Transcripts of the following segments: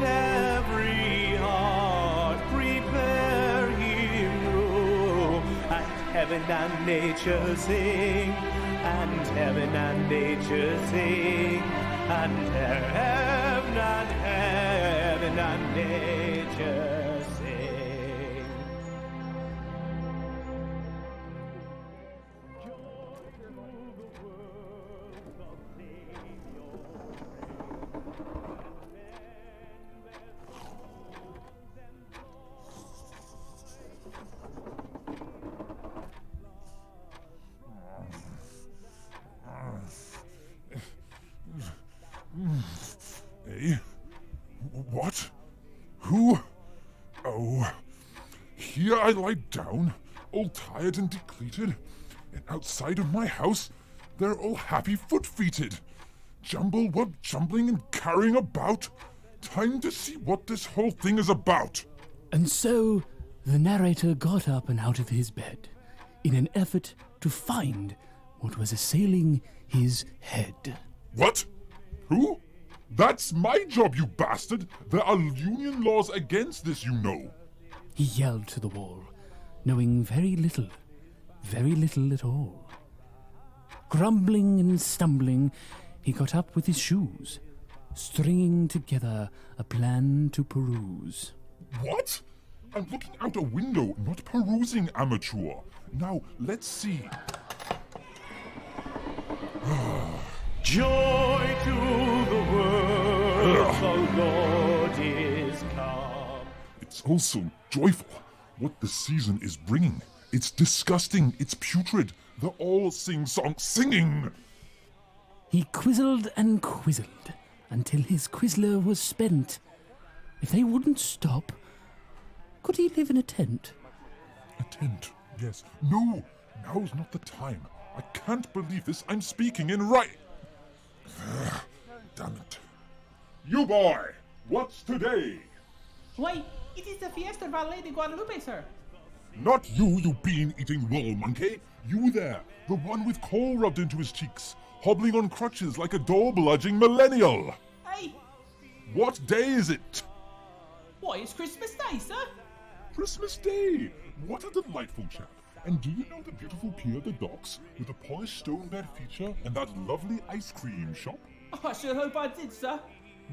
every heart prepare him room, and heaven and nature sing, and heaven and nature sing, and heaven and nature sing. Hey? What? Who? Oh. Here I lie down, all tired and depleted, and outside of my house, they're all happy foot-feeted. Jumble-wub jumbling and carrying about. Time to see what this whole thing is about. And so, the narrator got up and out of his bed, in an effort to find what was assailing his head. What? Who? That's my job, you bastard! There are union laws against this, you know. He yelled to the wall, knowing very little at all. Grumbling and stumbling, he got up with his shoes, stringing together a plan to peruse. What? I'm looking out a window, not perusing, amateur. Now, let's see. Joy to the world, the Lord is come. It's also joyful what the season is bringing. It's disgusting, it's putrid. They're all singing. He quizzled and quizzled until his quizzler was spent. If they wouldn't stop, could he live in a tent? A tent, yes. No, now's not the time. I can't believe this. I'm speaking in right. Damn it. You boy, what's today? Why, it is the fiesta of Our Lady Guadalupe, sir. Not you, you bean-eating wall monkey. You there, the one with coal rubbed into his cheeks, hobbling on crutches like a door-bludging millennial. Hey, What day is it? why, it's Christmas Day, sir. Christmas Day. What a delightful chap. And do you know the beautiful pier at the docks with the polished stone bed feature and that lovely ice cream shop? Oh, I should hope I did, sir.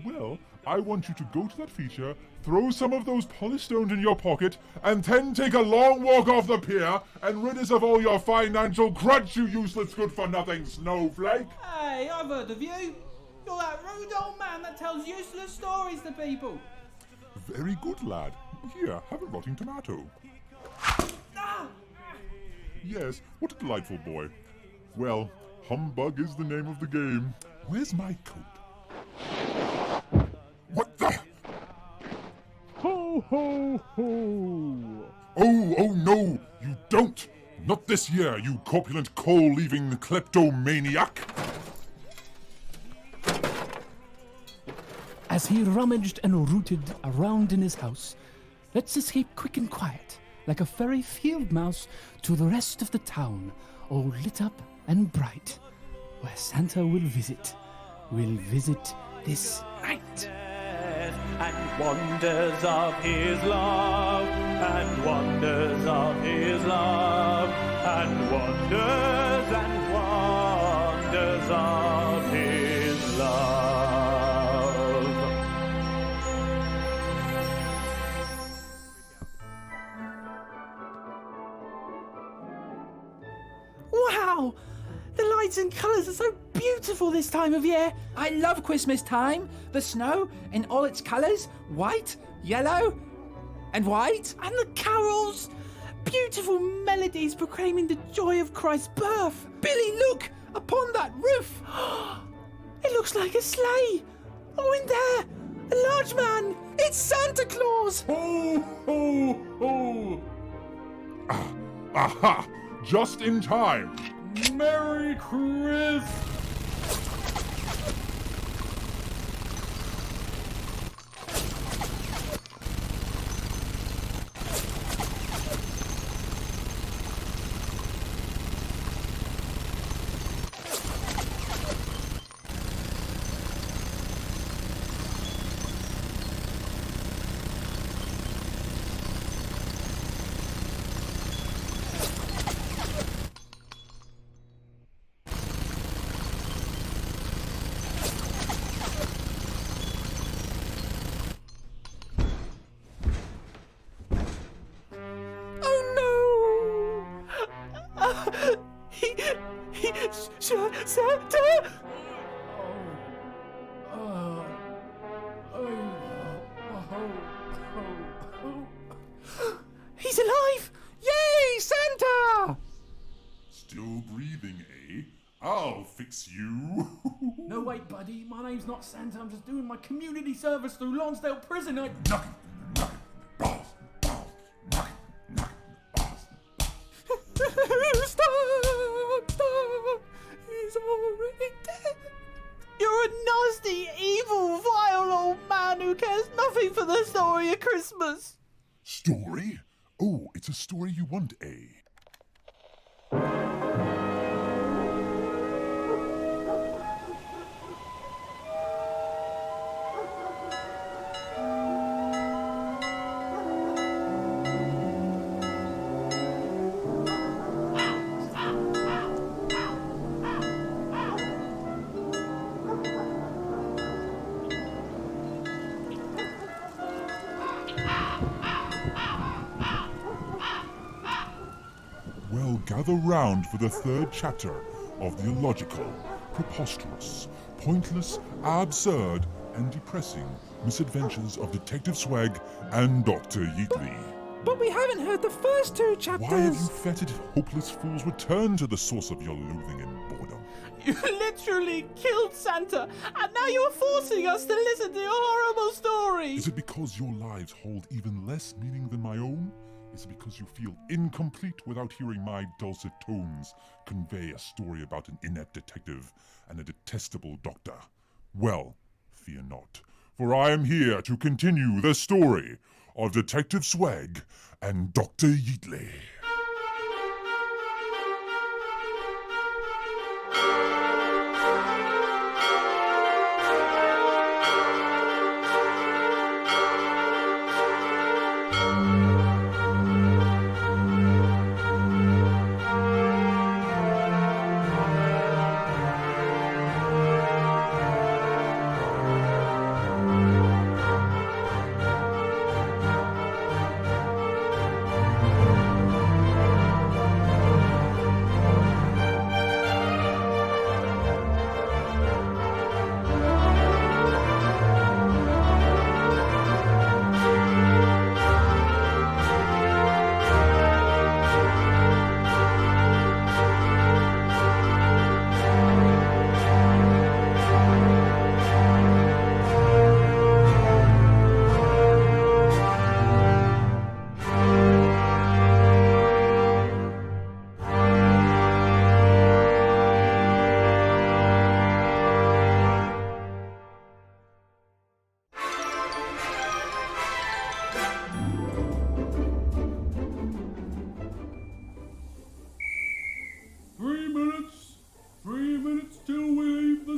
Well, I want you to go to that feature, throw some of those polished stones in your pocket, and then take a long walk off the pier and rid us of all your financial crutch, you useless good-for-nothing snowflake! Hey, I've heard of you. You're that rude old man that tells useless stories to people. Very good, lad. Here, have a rotting tomato. Ah! Yes, what a delightful boy. Well, humbug is the name of the game. Where's my coat? What the? Ho, ho, ho! Oh no, you don't! Not this year, you corpulent coal-leaving kleptomaniac! As he rummaged and rooted around in his house, let's escape quick and quiet, like a furry field mouse, to the rest of the town, all lit up and bright, where Santa will visit this night. And wonders of his love, and wonders of his love, and wonders of his love. Wow! The lights and colours are so beautiful this time of year. I love Christmas time. The snow in all its colours, white, yellow, and white. And the carols. Beautiful melodies proclaiming the joy of Christ's birth. Billy, look! Upon that roof! It looks like a sleigh. Oh, in there! A large man! It's Santa Claus! Ho, ho, ho! Aha! Just in time! Merry Christmas! Santa! He's alive! Yay, Santa! Still breathing, eh? I'll fix you. No, wait, buddy. My name's not Santa. I'm just doing my community service through Lonsdale Prison. Knock it, balls, knock it. Stop! He's already dead. You're a nasty, evil, vile old man who cares nothing for the story of Christmas. Story? Oh, it's a story you want, eh? Well, gather round for the third chapter of the illogical, preposterous, pointless, absurd, and depressing misadventures of Detective Sweg and Dr. Yeetly. But we haven't heard the first two chapters. Why have you fetid, hopeless fools returned to the source of your loathing and boredom? You literally killed Santa, and now you're forcing us to listen to your horrible story. Is it because your lives hold even less meaning than my own? Is it because you feel incomplete without hearing my dulcet tones convey a story about an inept detective and a detestable doctor? Well, fear not, for I am here to continue the story of Detective Sweg and Dr. Yeetly.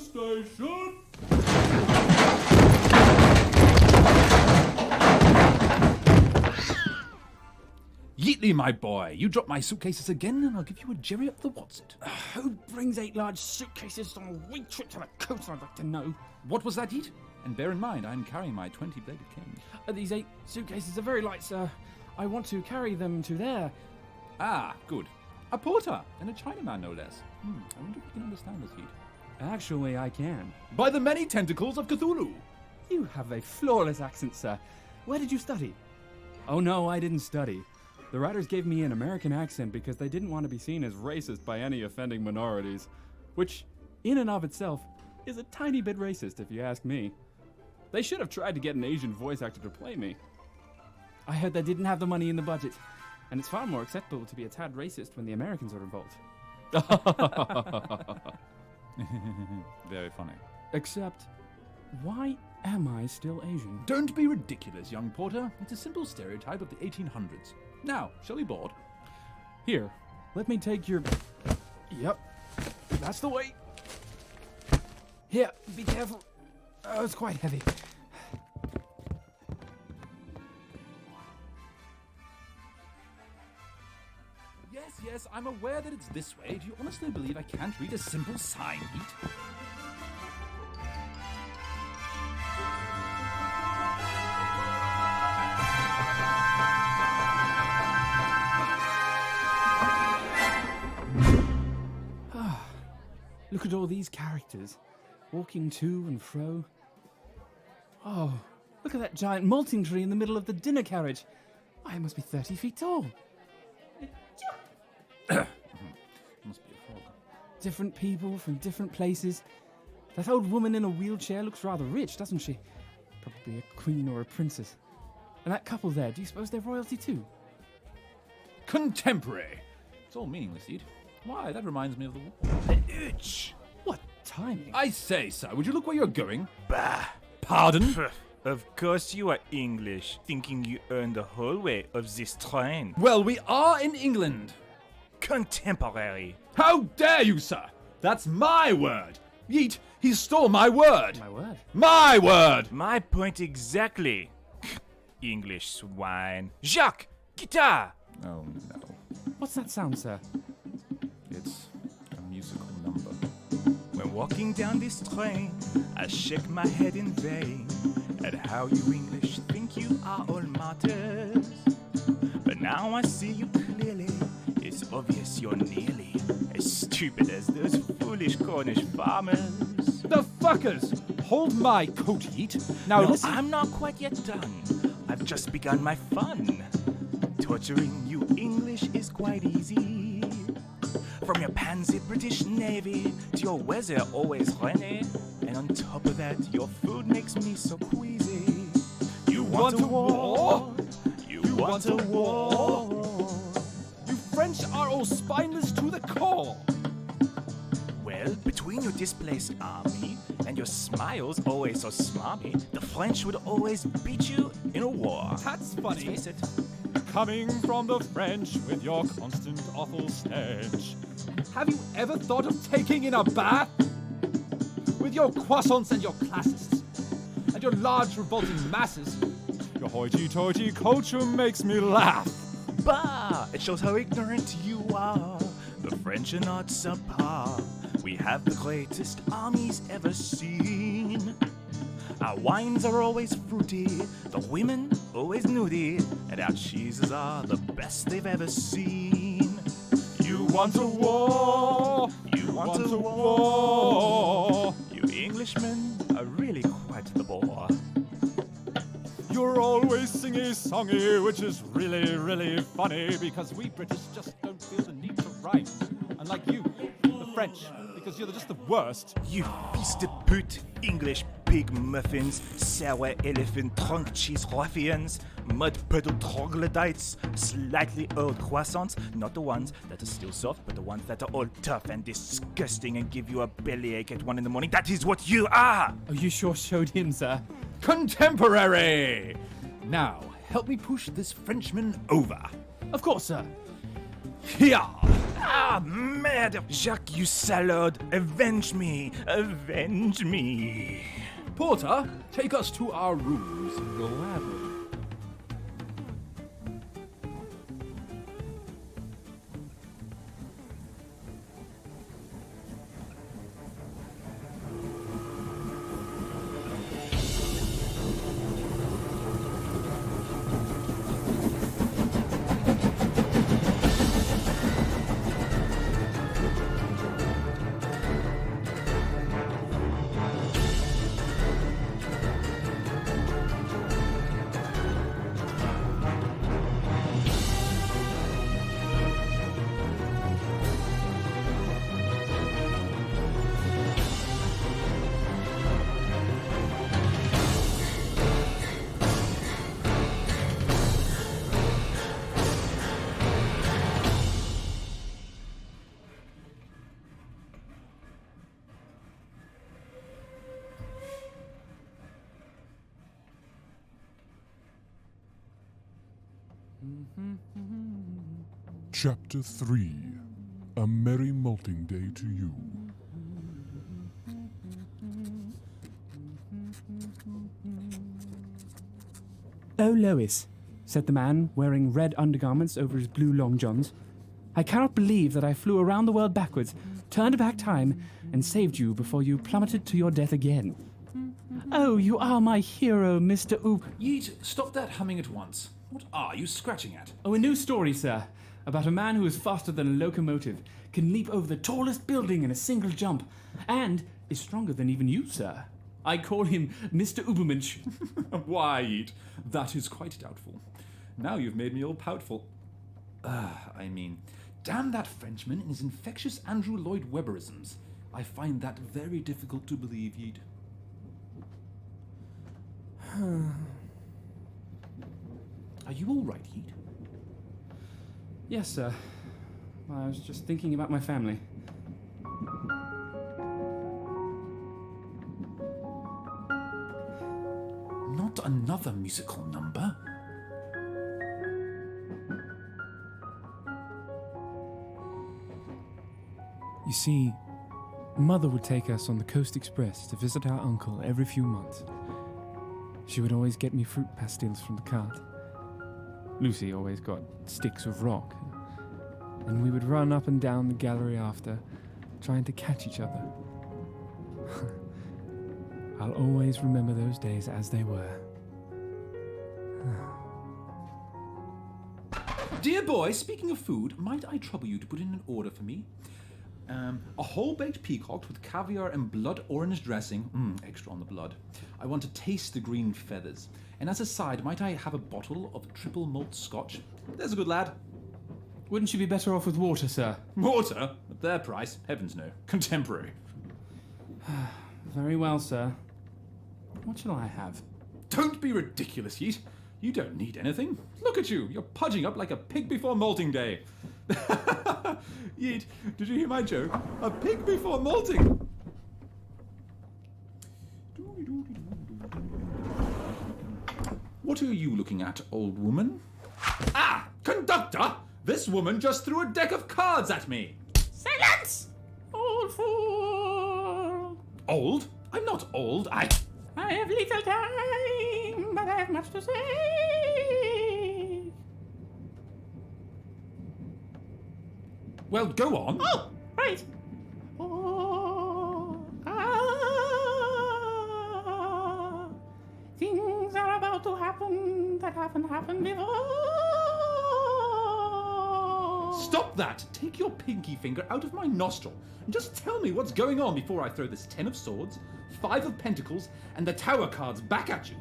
station. Yeetly, my boy, you drop my suitcases again and I'll give you a jerry up the what's-it. Who brings 8 large suitcases on a week trip to the coast, I'd like to know? What was that, Yeet? And bear in mind, I'm carrying my 20-bladed cane. These 8 suitcases are very light, sir. I want to carry them to there. Ah, good. A porter and a Chinaman, no less. I wonder if you can understand this, Yeet. Actually, I can. By the many tentacles of Cthulhu! You have a flawless accent, sir. Where did you study? Oh, no, I didn't study. The writers gave me an American accent because they didn't want to be seen as racist by any offending minorities, which, in and of itself, is a tiny bit racist if you ask me. They should have tried to get an Asian voice actor to play me. I heard they didn't have the money in the budget, and it's far more acceptable to be a tad racist when the Americans are involved. Very funny. Except, why am I still Asian? Don't be ridiculous, young porter. It's a simple stereotype of the 1800s. Now, shall we board? Here, let me take your... Yep, that's the way. Here, be careful. Oh, it's quite heavy. Yes, I'm aware that it's this way. Do you honestly believe I can't read a simple sign, Yeet? Look at all these characters, walking to and fro. Oh, look at that giant malting tree in the middle of the dinner carriage. Why, it must be 30 feet tall. Must be a frog. Different people from different places. That old woman in a wheelchair looks rather rich, doesn't she? Probably a queen or a princess. And that couple there, do you suppose they're royalty too? Contemporary. It's all meaningless, Eat. Why, that reminds me of the war. Itch. What timing? I say, sir, would you look where you're going? Bah. Pardon? Of course you are English, thinking you earned the whole way of this train. Well, we are in England. Contemporary. How dare you, sir? That's my word. Yeet, he stole my word. My word. My word. My point exactly. English swine. Jacques, guitar. Oh, no. What's that sound, sir? It's a musical number. When walking down this train, I shake my head in vain at how you English think you are all martyrs. But now I see you clearly. It's obvious you're nearly as stupid as those foolish Cornish farmers. The fuckers! Hold my coat, Yeet. Now No, listen. I'm not quite yet done. I've just begun my fun. Torturing you English is quite easy. From your pansy British Navy to your weather always rainy. And on top of that, your food makes me so queasy. You want a war? You want a war? You French are all spineless to the core. Well, between your displaced army and your smiles always so smarmy, the French would always beat you in a war. That's Let's funny. face it. Coming from the French with your constant awful stench. Have you ever thought of taking in a bath? With your croissants and your classists, and your large revolting masses. Your hoity-toity culture makes me laugh. Bah! It shows how ignorant you are. The French are not subpar. We have the greatest armies ever seen. Our wines are always fruity, the women always nudie, and our cheeses are the best they've ever seen. You want a war? You want a war? You Englishmen are really quite the bore. You're always singy-songy, which is really, really funny Because we British just don't feel the need to rhyme. Unlike you, the French, because you're just the worst. You fils de pute, English pig muffins, sour elephant trunk cheese ruffians, mud puddle troglodytes, slightly old croissants, not the ones that are still soft, but the ones that are all tough and disgusting and give you a bellyache at 1 a.m. That is what you are! Oh, you sure showed him, sir. Contemporary! Now, help me push this Frenchman over. Of course, sir. Here! Ah, merde! Jacques, you salad! Avenge me! Avenge me! Porter, take us to our rooms. Gladly. Chapter 3. A Merry Malting Day to You. Oh, Lois, said the man, wearing red undergarments over his blue long johns. I cannot believe that I flew around the world backwards, turned back time, and saved you before you plummeted to your death again. Oh, you are my hero, Mr. Oop. Yeet, stop that humming at once. What are you scratching at? Oh, a new story, sir. about a man who is faster than a locomotive, can leap over the tallest building in a single jump, and is stronger than even you, sir. I call him Mr. Ubermensch. Why, Yeet? That is quite doubtful. Now you've made me all poutful. Damn that Frenchman and his infectious Andrew Lloyd Webberisms. I find that very difficult to believe, Yeet. Are you all right, Yeet? Yes, sir. I was just thinking about my family. Not another musical number. You see, Mother would take us on the Coast Express to visit our uncle every few months. She would always get me fruit pastilles from the cart. Lucy always got sticks of rock. And we would run up and down the gallery after, trying to catch each other. I'll always remember those days as they were. Dear boy, speaking of food, might I trouble you to put in an order for me? A whole-baked peacock with caviar and blood orange dressing. Extra on the blood. I want to taste the green feathers. And as a side, might I have a bottle of triple malt scotch? There's a good lad. Wouldn't you be better off with water, sir? Water? At their price? Heavens no. Contemporary. Very well, sir. What shall I have? Don't be ridiculous, Yeet. You don't need anything. Look at you. You're pudging up like a pig before molting day. Yeet, did you hear my joke? A pig before molting. What are you looking at, old woman? Ah! Conductor! This woman just threw a deck of cards at me! Silence! Old fool! Old? I'm not old, I have little time, but I have much to say. Well, go on. Oh, right. Oh, things are about to happen that haven't happened before. Stop that! Take your pinky finger out of my nostril and just tell me what's going on before I throw this 10 of swords, 5 of pentacles, and the tower cards back at you.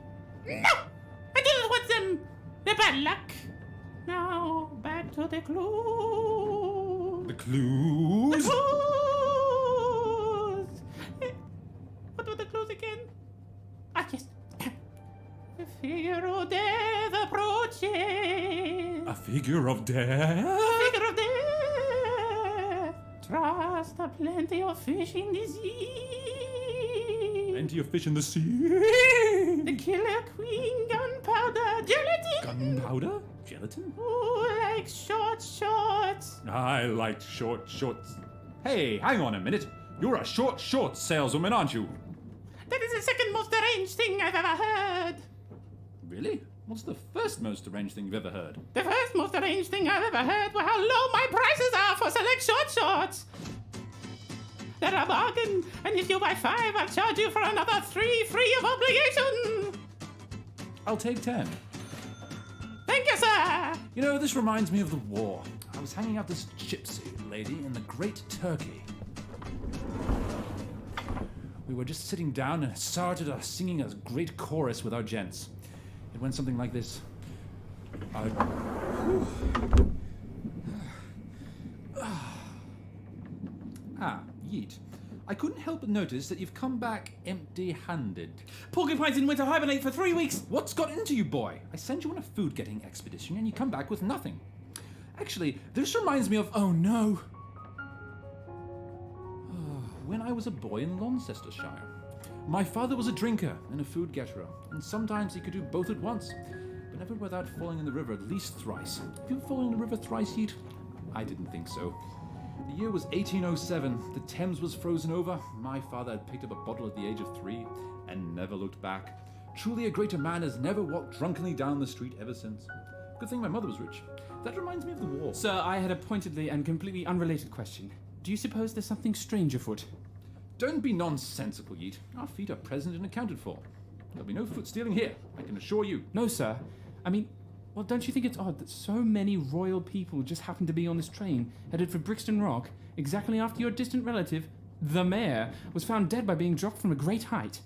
No! I didn't want them! They're bad luck. Now, back to the clues. The clues? The clues! What were the clues again? Ah, yes. The figure of death approaches. A figure of death? Figure of death. Trust the plenty of fish in the sea. Plenty of fish in the sea? The killer queen, gunpowder, gelatin. Gunpowder? Gelatin? Who likes short shorts? I like short shorts. Hey, hang on a minute. You're a short shorts saleswoman, aren't you? That is the second most deranged thing I've ever heard. Really? What's the first most deranged thing you've ever heard? The first most deranged thing I've ever heard were how low my prices are for select short shorts. They're a bargain, and if you buy 5, I'll charge you for another 3 free of obligation. I'll take 10. Thank you, sir. You know, this reminds me of the war. I was hanging out this gypsy lady in the Great Turkey. We were just sitting down and started singing a great chorus with our gents. It went something like this. Yeet. I couldn't help but notice that you've come back empty-handed. Porcupines in winter hibernate for 3 weeks. What's got into you, boy? I sent you on a food-getting expedition and you come back with nothing. Actually, this reminds me of... Oh, no. When I was a boy in Launcestonshire. My father was a drinker and a food-getter, and sometimes he could do both at once, but never without falling in the river at least thrice. Have you ever fallen in the river thrice, Yeet? I didn't think so. The year was 1807. The Thames was frozen over. My father had picked up a bottle at the age of 3 and never looked back. Truly a greater man has never walked drunkenly down the street ever since. Good thing my mother was rich. That reminds me of the war. Sir, I had a pointedly and completely unrelated question. Do you suppose there's something strange afoot? Don't be nonsensical, Yeet. Our feet are present and accounted for. There'll be no foot stealing here, I can assure you. No, sir. I mean, Well, don't you think it's odd that so many royal people just happen to be on this train, headed for Brixton Rock, exactly after your distant relative, the mayor, was found dead by being dropped from a great height?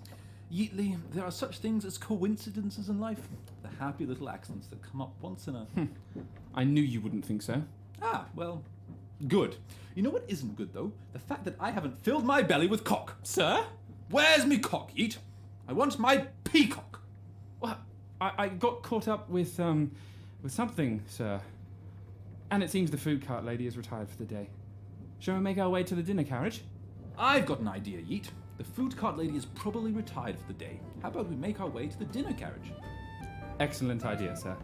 Yeetly, there are such things as coincidences in life. The happy little accidents that come up once in a... I knew you wouldn't think so. Ah, well, good. You know what isn't good, though? The fact that I haven't filled my belly with cock. Sir? Where's me cock, Yeet? I want my peacock. Well, I got caught up with something, sir. And it seems the food cart lady is retired for the day. Shall we make our way to the dinner carriage? I've got an idea, Yeet. The food cart lady is probably retired for the day. How about we make our way to the dinner carriage? Excellent idea, sir.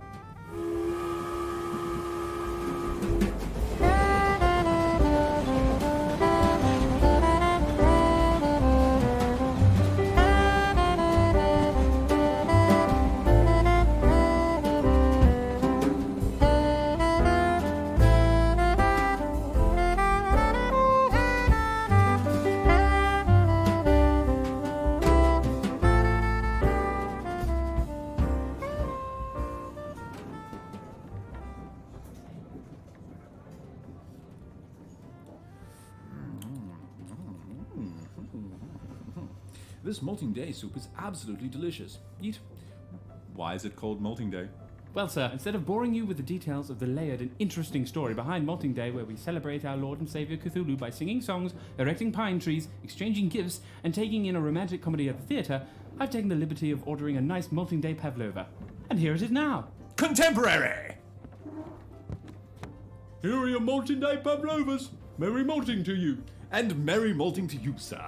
This molting day soup is absolutely delicious. Yeet. Why is it called molting day? Well, sir, instead of boring you with the details of the layered and interesting story behind Molting Day, where we celebrate our Lord and Saviour Cthulhu by singing songs, erecting pine trees, exchanging gifts, and taking in a romantic comedy at the theatre, I've taken the liberty of ordering a nice Molting Day pavlova. And here it is now. Contemporary! Here are your Molting Day pavlovas. Merry molting to you. And merry molting to you, sir.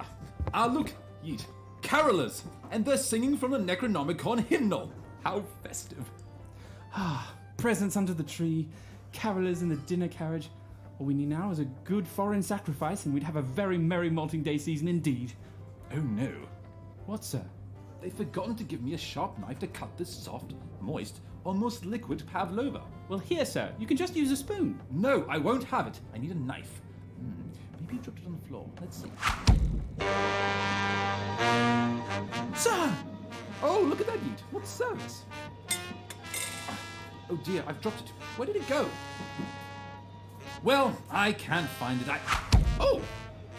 Ah, look, Yeet. Carolers! And they're singing from the Necronomicon hymnal. How festive. Presents under the tree, carolers in the dinner carriage. All we need now is a good foreign sacrifice, and we'd have a very merry Molting Day season indeed. Oh no. What, sir? They've forgotten to give me a sharp knife to cut this soft, moist, almost liquid pavlova. Well, here, sir, you can just use a spoon. No, I won't have it. I need a knife. Maybe you dropped it on the floor. Let's see. Sir! Oh, look at that, Yeet. What service? Oh dear, I've dropped it. Where did it go? Well, I can't find it. Oh!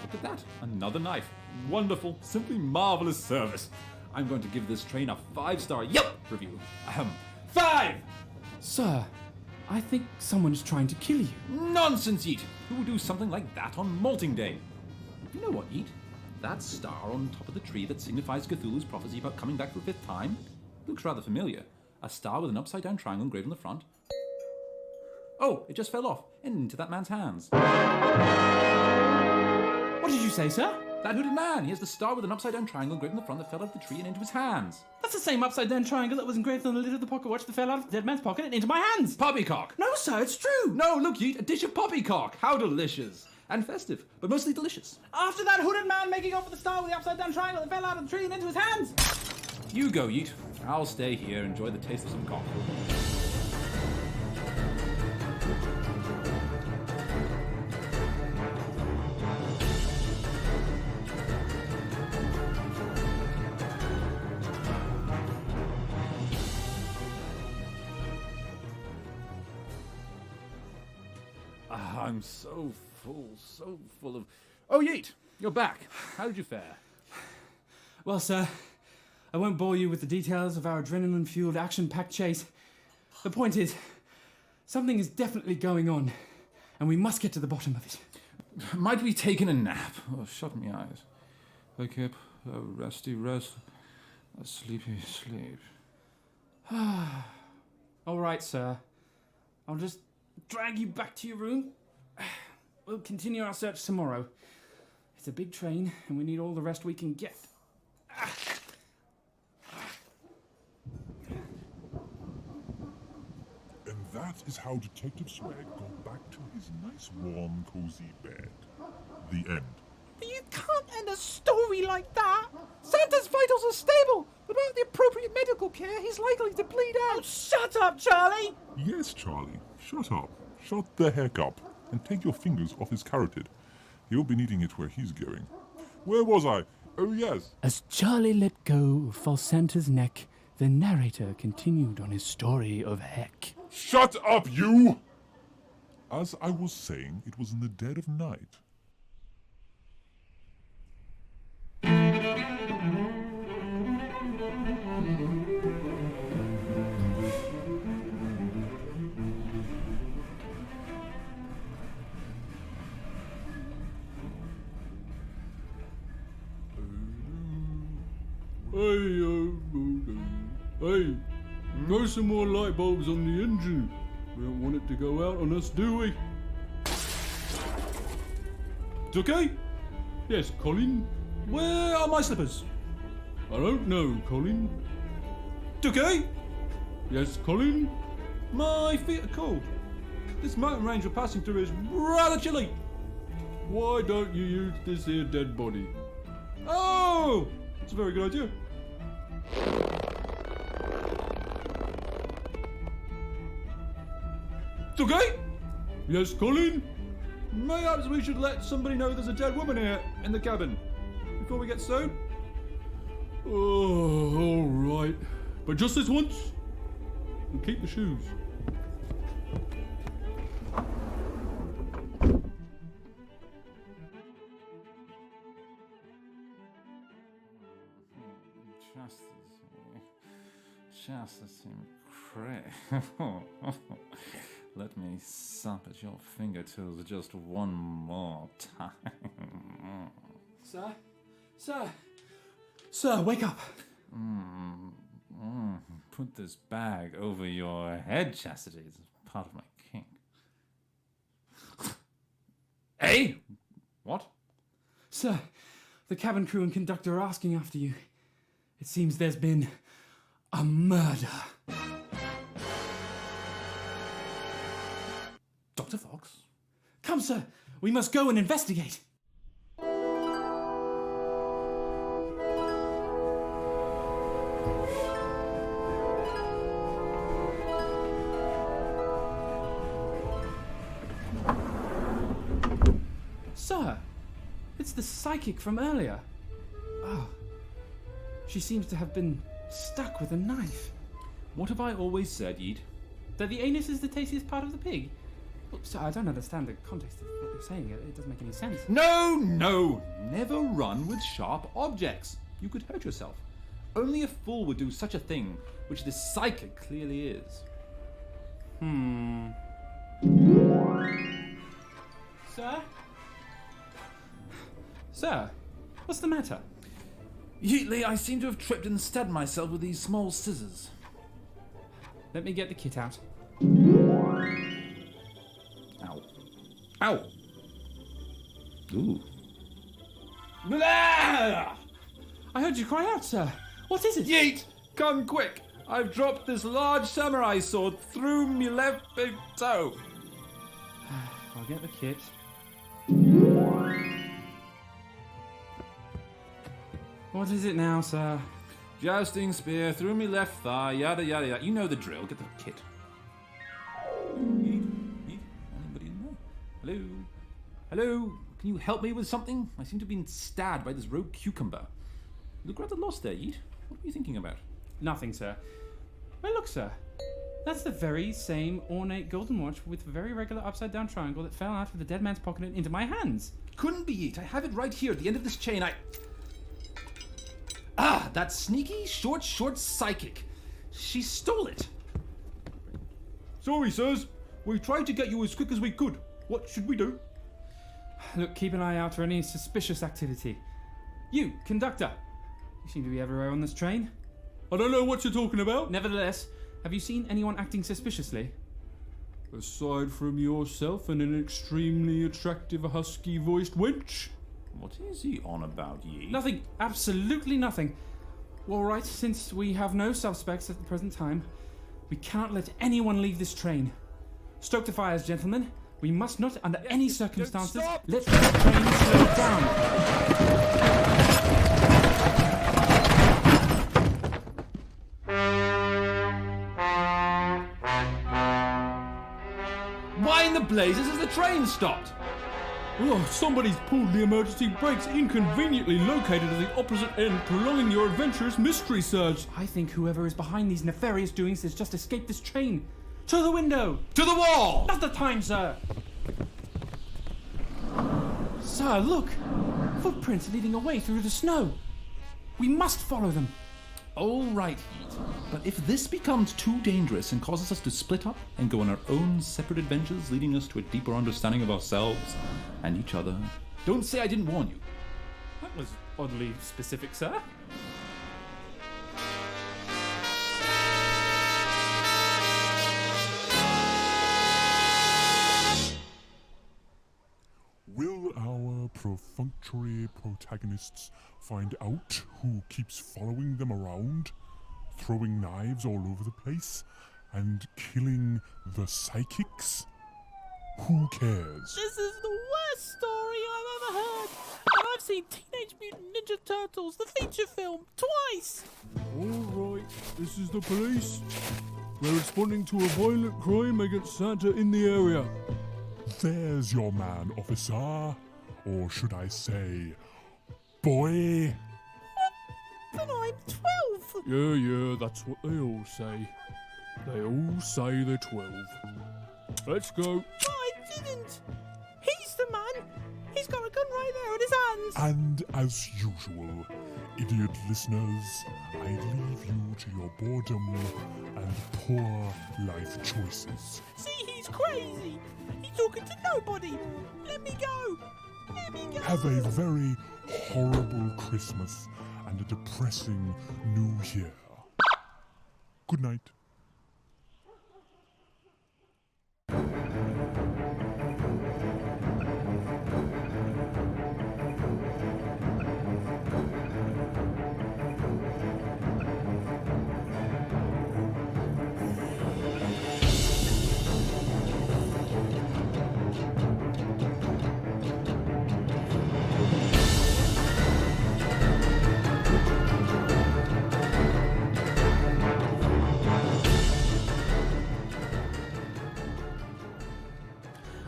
Look at that. Another knife. Wonderful. Simply marvelous service. I'm going to give this train a 5-star Yelp review. 5! Sir, I think someone's trying to kill you. Nonsense, Yeet. Who would do something like that on Molting Day? You know what, Yeet? That star on top of the tree that signifies Cthulhu's prophecy about coming back for a 5th time looks rather familiar. A star with an upside-down triangle engraved on the front. Oh, it just fell off and into that man's hands. What did you say, sir? That hooded man. He has the star with an upside-down triangle engraved on the front that fell out of the tree and into his hands. That's the same upside-down triangle that was engraved on the lid of the pocket watch that fell out of the dead man's pocket and into my hands. Poppycock. No, sir, it's true. No, look, Yeet, a dish of poppycock. How delicious. And festive, but mostly delicious. After that hooded man making off with the star with the upside-down triangle that fell out of the tree and into his hands. You go, Yeet. I'll stay here and enjoy the taste of some cock. I'm so full of... Oh, Yeet, you're back. How did you fare? Well, sir, I won't bore you with the details of our adrenaline-fueled, action-packed chase. The point is, something is definitely going on, and we must get to the bottom of it. Might we take a nap? Oh, shut me eyes. Wake up, a resty rest, a sleepy sleep. All right, sir. I'll just drag you back to your room. We'll continue our search tomorrow. It's a big train, and we need all the rest we can get. And that is how Detective Sweg got back to his nice, warm, cozy bed. The end. But you can't end a story like that. Santa's vitals are stable. Without the appropriate medical care, he's likely to bleed out. Oh, shut up, Charlie. Yes, Charlie. Shut up. Shut the heck up. And take your fingers off his carotid. He'll be needing it where he's going. Where was I? Oh, yes. As Charlie let go of Falsanta's neck, the narrator continued on his story of heck. Shut up, you! As I was saying, it was in the dead of night. Hey, throw some more light bulbs on the engine. We don't want it to go out on us, do we? It's okay? Yes, Colin? Where are my slippers? I don't know, Colin. It's okay? Yes, Colin? My feet are cold. This mountain range we're passing through is rather chilly. Why don't you use this here dead body? Oh! That's a very good idea. It's okay? Yes, Colin? Perhaps we should let somebody know there's a dead woman here in the cabin before we get stowed. Oh, all right. But just this once. And keep the shoes. Chastity, let me sup at your fingertips just one more time. Sir, wake up. Put this bag over your head, Chastity. It's part of my kink. Hey! What? Sir, the cabin crew and conductor are asking after you. It seems there's been a murder. Dr. Fox? Come, sir, we must go and investigate. Sir, it's the psychic from earlier. Oh, she seems to have been stuck with a knife. What have I always said, Yeet? That the anus is the tastiest part of the pig? Well, sir, I don't understand the context of what you're saying. It doesn't make any sense. No! Never run with sharp objects. You could hurt yourself. Only a fool would do such a thing, which this psychic clearly is. Sir? Sir, what's the matter? Yeetly, I seem to have tripped and stabbed myself with these small scissors. Let me get the kit out. Ow. Ow! Ooh. I heard you cry out, sir. What is it? Yeet! Come quick! I've dropped this large samurai sword through me left big toe. I'll get the kit. What is it now, sir? Jousting spear through me left thigh, yada yada yada. You know the drill. Get the kit. Yeet. Anybody in there? Hello? Hello? Can you help me with something? I seem to have been stabbed by this rogue cucumber. You look rather lost there, Yeet. What were you thinking about? Nothing, sir. Well, look, sir. That's the very same ornate golden watch with a very regular upside-down triangle that fell out of the dead man's pocket and into my hands. Couldn't be, Yeet. I have it right here at the end of this chain. That sneaky, short psychic. She stole it. Sorry, sirs. We tried to get you as quick as we could. What should we do? Look, keep an eye out for any suspicious activity. You, conductor. You seem to be everywhere on this train. I don't know what you're talking about. Nevertheless, have you seen anyone acting suspiciously? Aside from yourself and an extremely attractive husky-voiced wench. What is he on about, Yeet? Nothing. Absolutely nothing. All right, since we have no suspects at the present time, we cannot let anyone leave this train. Stoke the fires, gentlemen. We must not, under any circumstances, let this train slow down. Why in the blazes has the train stopped? Oh, somebody's pulled the emergency brakes inconveniently located at the opposite end, prolonging your adventurous mystery search. I think whoever is behind these nefarious doings has just escaped this train. To the window! To the wall! Not the time, sir! Sir, look! Footprints leading away through the snow. We must follow them. All right, Heat. But if this becomes too dangerous and causes us to split up and go on our own separate adventures, leading us to a deeper understanding of ourselves and each other, don't say I didn't warn you. That was oddly specific, sir. Will our perfunctory protagonists find out who keeps following them around, throwing knives all over the place, and killing the psychics? Who cares? This is the worst story I've ever heard. And I've seen Teenage Mutant Ninja Turtles, the feature film, twice. All right, this is the police. We're responding to a violent crime against Santa in the area. There's your man, officer. Or should I say, boy? But I'm 12. Yeah, that's what they all say. They all say they're 12. Let's go. I didn't. He's the man. He's got a gun right there in his hands. And as usual, idiot listeners, I leave you to your boredom and poor life choices. See, he's crazy. He's talking to nobody. Let me go. Let me go. Have a very horrible Christmas and a depressing New Year. Good night.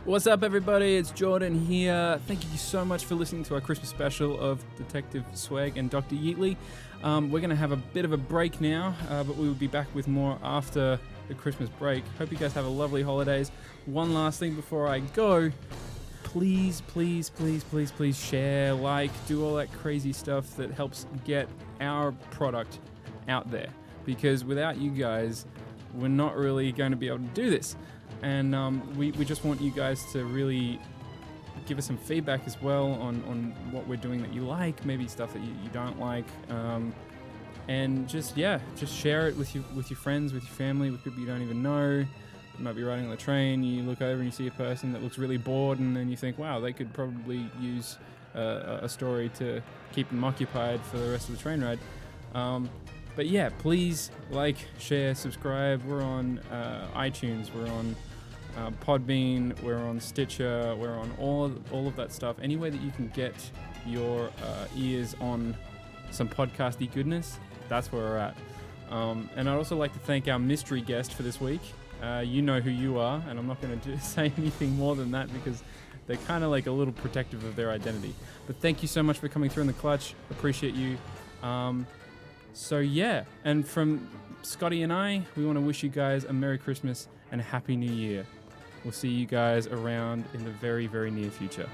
What's up, everybody? It's Jordan here. Thank you so much for listening to our Christmas special of Detective Sweg and Dr. Yeetly. We're going to have a bit of a break now, but we will be back with more after the Christmas break. Hope you guys have a lovely holidays. One last thing before I go. Please share, like, do all that crazy stuff that helps get our product out there. Because without you guys, we're not really going to be able to do this. And we just want you guys to really give us some feedback as well on what we're doing that you like, maybe stuff that you don't like, and just share it with your friends, with your family, with people you don't even know. You might be riding on the train, you look over and you see a person that looks really bored, and then you think, wow, they could probably use a story to keep them occupied for the rest of the train ride. But yeah, please like, share, subscribe. We're on iTunes, we're on Podbean, we're on Stitcher, we're on all of that stuff. Any way that you can get your ears on some podcasty goodness, that's where we're at. And I'd also like to thank our mystery guest for this week. You know who you are, and I'm not going to say anything more than that because they're kind of like a little protective of their identity. But thank you so much for coming through in the clutch. Appreciate you. So yeah, and from Scotty and I, we want to wish you guys a Merry Christmas and a Happy New Year. We'll see you guys around in the very, very near future.